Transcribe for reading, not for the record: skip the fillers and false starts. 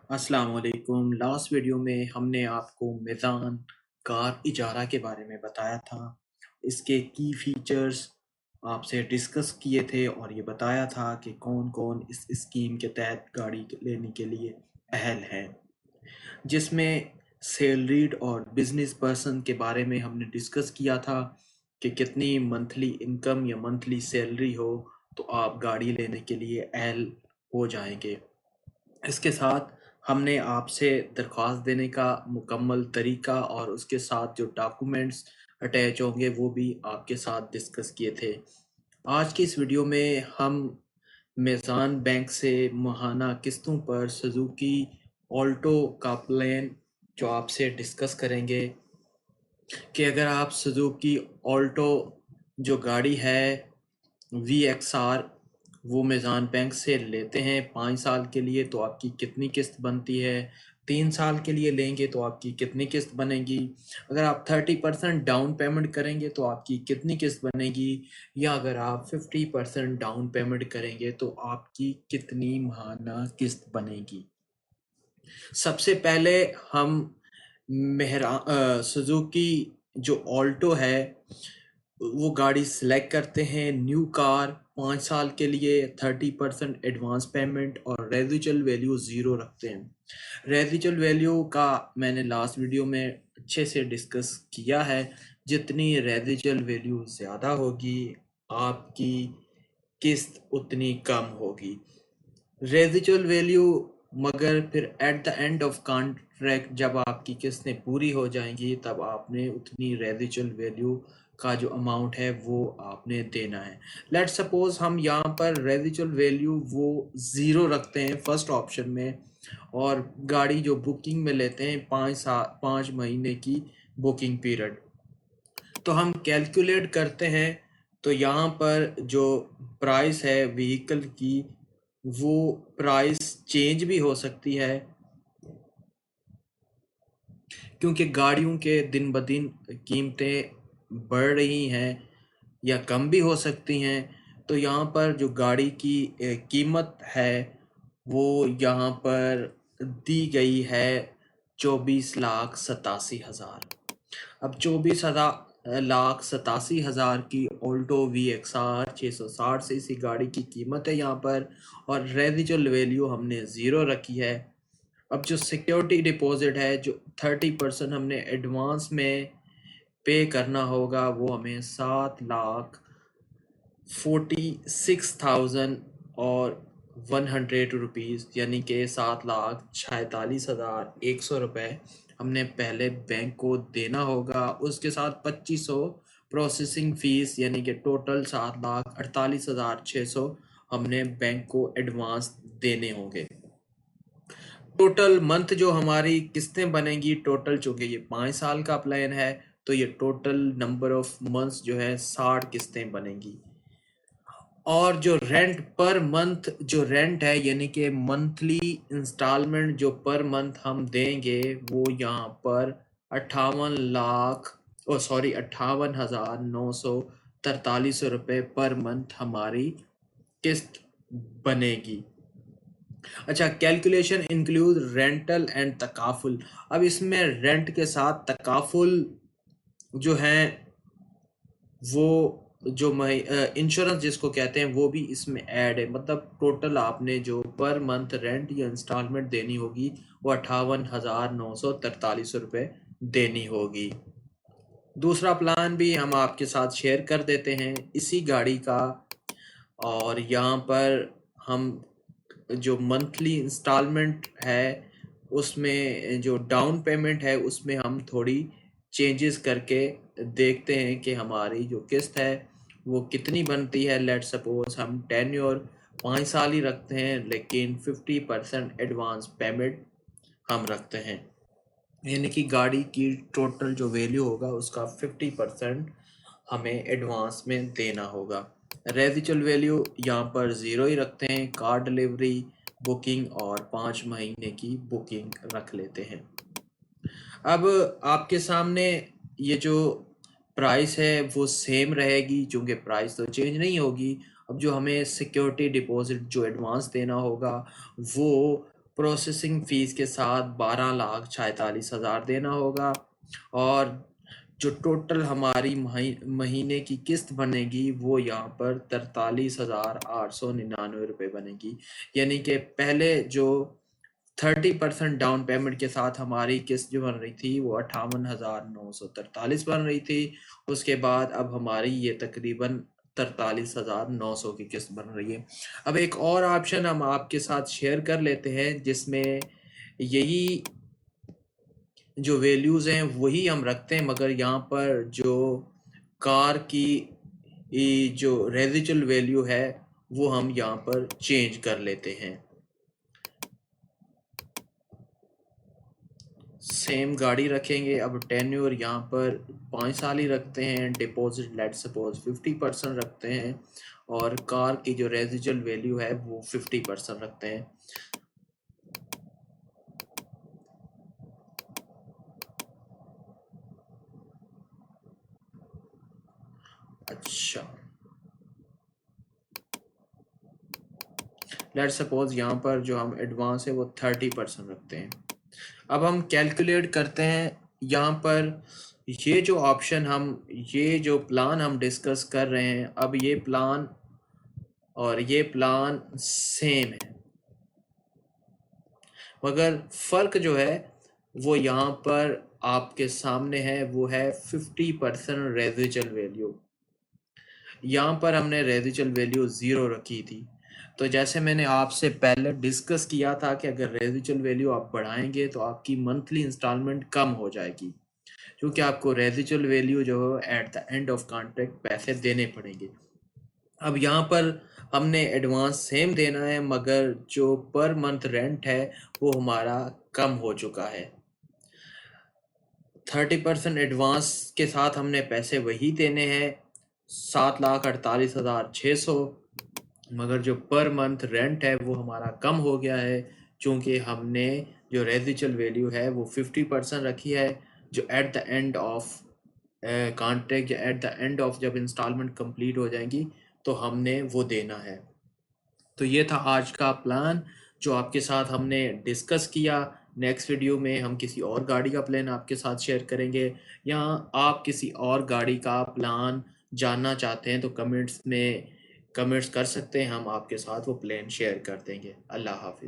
अस्सलाम वालेकुम। Last video में हमने आपको मेज़ान कार इजारा के बारे में बताया था। इसके की फीचर्स आपसे डिस्कस किए थे और ये बताया था कि कौन-कौन इस स्कीम के तहत गाड़ी लेने के लिए अहल हैं, जिसमें सैलरीड और बिजनेस पर्सन के बारे में हमने डिस्कस किया था कि कितनी मंथली इनकम या मंथली सैलरी हो तो आप गाड़ी लेने के लिए अहल हो जाएंगे। इसके साथ हमने आपसे दरख्वास्त देने का मुकम्मल तरीका और उसके साथ जो डॉक्यूमेंट्स अटैच होंगे वो भी आपके साथ डिस्कस किए थे। आज की इस वीडियो में हम मेज़ान बैंक से माहाना किस्तों पर सुजुकी ऑल्टो का प्लान जो आपसे डिस्कस करेंगे कि अगर आप सुजुकी ऑल्टो जो गाड़ी है VXR वो मेज़ान बैंक से लेते हैं 5 साल के लिए तो आपकी कितनी किस्त बनती है, 3 साल के लिए लेंगे तो आपकी कितनी किस्त बनेगी, अगर आप 30% डाउन पेमेंट करेंगे तो आपकी कितनी किस्त बनेगी, या अगर आप 50% डाउन पेमेंट करेंगे तो आपकी कितनी माहाना किस्त बनेगी। सबसे पहले हम सुजुकी जो ऑल्टो है वो गाड़ी सिलेक्ट करते हैं। न्यू कार 5 साल के लिए 30% एडवांस पेमेंट और रेजिजुअल वैल्यू 0 रखते हैं। रेजिजुअल वैल्यू का मैंने लास्ट वीडियो में अच्छे से डिस्कस किया है। जितनी रेजिजुअल वैल्यू ज़्यादा होगी आपकी किस्त उतनी कम होगी। रेजिजुअल वैल्यू मगर फिर at the end of contract जब आपकी किस्तें पूरी हो जाएंगी तब आपने उतनी रेजिजुअल वैल्यू का जो अमाउंट है वो आपने देना है। लेट सपोज हम यहाँ पर रेजिजुअल वैल्यू वो 0 रखते हैं फर्स्ट ऑप्शन में और गाड़ी जो बुकिंग में लेते हैं 5 महीने की बुकिंग पीरियड, तो हम कैलकुलेट करते हैं तो यहाँ पर जो प्राइस है व्हीकल की वो प्राइस चेंज भी हो सकती है क्योंकि गाड़ियों के दिन ब दिन कीमतें बढ़ रही हैं या कम भी हो सकती हैं। तो यहाँ पर जो गाड़ी की कीमत है वो यहाँ पर दी गई है 24,87,000। अब 24,87,000 की ऑल्टो VXR 660 से इसी गाड़ी की कीमत है यहाँ पर और रेजिजुअल वैल्यू हमने 0 रखी है। अब जो सिक्योरिटी डिपॉजिट है जो 30% हमने एडवांस में पे करना होगा वो हमें 7,46,000 और 100 रुपीज़ यानी कि 7,46,100 रुपये हमने पहले बैंक को देना होगा। उसके साथ 2500 प्रोसेसिंग फ़ीस यानी कि टोटल 7,48,600 हमने बैंक को एडवांस देने होंगे। टोटल मंथ जो हमारी किस्तें बनेंगी टोटल, चूंकि ये 5 साल का प्लान है तो ये टोटल नंबर ऑफ मंथ्स जो है 60 किस्तें बनेंगी। और जो रेंट पर मंथ जो रेंट है यानी कि मंथली इंस्टॉलमेंट जो पर मंथ हम देंगे वो यहाँ पर 58,943 रुपये पर मंथ हमारी किस्त बनेगी। अच्छा, calculation include rental and takaful. अब इसमें रेंट के साथ तकाफुल जो है वो जो इंश्योरेंस जिसको कहते हैं वो भी इसमें ऐड है। मतलब टोटल आपने जो पर मंथ रेंट या इंस्टॉलमेंट देनी होगी वो 58,943 रुपये देनी होगी। दूसरा प्लान भी हम आपके साथ शेयर कर देते हैं इसी गाड़ी का, और यहाँ पर हम जो मंथली इंस्टॉलमेंट है उसमें जो डाउन पेमेंट है उसमें हम थोड़ी चेंजेस करके देखते हैं कि हमारी जो किस्त है वो कितनी बनती है। लेट सपोज हम टेन्योर 5 साल ही रखते हैं लेकिन 50% एडवांस पेमेंट हम रखते हैं, यानी कि गाड़ी की टोटल जो वैल्यू होगा उसका 50% हमें एडवांस में देना होगा। रेजिजुअल वैल्यू यहाँ पर 0 ही रखते हैं। कार डिलीवरी बुकिंग और 5 महीने की बुकिंग रख लेते हैं। अब आपके सामने ये जो प्राइस है वो सेम रहेगी क्योंकि प्राइस तो चेंज नहीं होगी। अब जो हमें सिक्योरिटी डिपॉजिट जो एडवांस देना होगा वो प्रोसेसिंग फ़ीस के साथ 12,46,000 देना होगा और जो टोटल हमारी महीने की किस्त बनेगी वो यहाँ पर 43,899 रुपये बनेगी। यानी कि पहले जो 30% डाउन पेमेंट के साथ हमारी किस्त जो बन रही थी वो 58,943 बन रही थी। उसके बाद अब हमारी ये तकरीबन 43,900 की किस्त बन रही है। अब एक और ऑप्शन हम आपके साथ शेयर कर लेते हैं जिसमें यही जो वैल्यूज़ हैं वही हम रखते हैं, मगर यहाँ पर जो कार की जो रेजिजुअल वैल्यू है वो हम यहाँ पर चेंज कर लेते हैं। सेम गाड़ी रखेंगे। अब टेन्योर यहाँ पर 5 साल ही रखते हैं। डिपॉजिट लेट सपोज 50% रखते हैं और कार की जो रेजिजुअल वैल्यू है वो 50% रखते हैं। अच्छा, लेट सपोज यहाँ पर जो हम एडवांस है वो 30% रखते हैं। अब हम कैलकुलेट करते हैं यहाँ पर ये जो ऑप्शन हम ये जो प्लान हम डिस्कस कर रहे हैं, अब ये प्लान और ये प्लान सेम है, मगर फ़र्क जो है वो यहाँ पर आपके सामने है, वो है 50% रेजिजुअल वैल्यू। यहाँ पर हमने रेजिजुअल वैल्यू 0 रखी थी। तो जैसे मैंने आपसे पहले डिस्कस किया था कि अगर रेजिजुअल वैल्यू आप बढ़ाएंगे तो आपकी मंथली इंस्टॉलमेंट कम हो जाएगी, क्योंकि आपको रेजिजुअल वैल्यू जो है at the end of contract पैसे देने पड़ेंगे। अब यहाँ पर हमने एडवांस सेम देना है, मगर जो पर मंथ रेंट है वो हमारा कम हो चुका है। 30% एडवांस के साथ हमने पैसे वही देने हैं 7,48,600, मगर जो पर मंथ रेंट है वो हमारा कम हो गया है, क्योंकि हमने जो रेजिजुअल वैल्यू है वो 50% रखी है, जो at the end of contract या एट द एंड ऑफ जब इंस्टॉलमेंट कंप्लीट हो जाएंगी तो हमने वो देना है। तो ये था आज का प्लान जो आपके साथ हमने डिस्कस किया। नेक्स्ट वीडियो में हम किसी और गाड़ी का प्लान आपके साथ शेयर करेंगे, या आप किसी और गाड़ी का प्लान जानना चाहते हैं तो कमेंट्स में कमेंट्स कर सकते हैं, हम आपके साथ वो प्लान शेयर कर देंगे। अल्लाह हाफिज़।